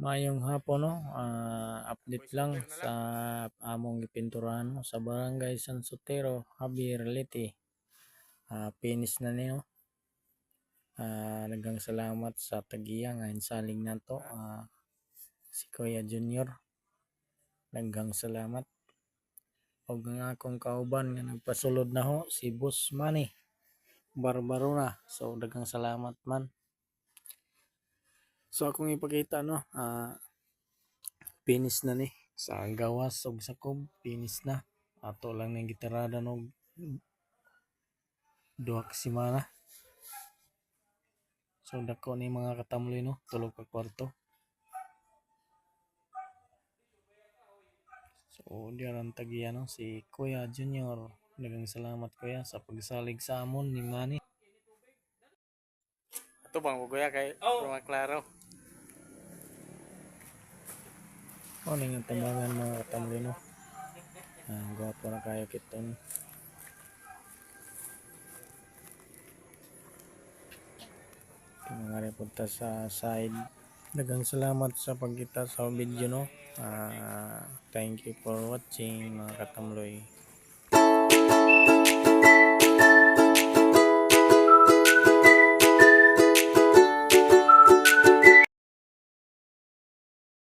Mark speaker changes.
Speaker 1: Mayong hapon no, update lang sa among gipinturahan no, sa Barangay San Sotero, Javier Leyte. Finish na niyo. Daghang salamat sa tagiya nga insaling nato. Si Kuya Junior. Daghang salamat. Og nga akong kauban nga nagpasulod na ho si Boss Manny Barbarona. So daghang salamat man. So akong ipakita no, finish na ni sa gawas ug sakob, finish na. Ato lang ning gitarada og duha ka semana. So dako ni mga katamloy no, tulog ka kwarto. So diyan tagiya no si Kuya Junior. Daghang salamat kuya sa pagsalig sa amon ni Manny. Ato bang kuya kay klaro. Ning tambangan mga katamloy no. Gwapo na kayo kiton. Mga reporta sa side. Daghang salamat sa pagkita sa video no. Thank you for watching mga katamloy.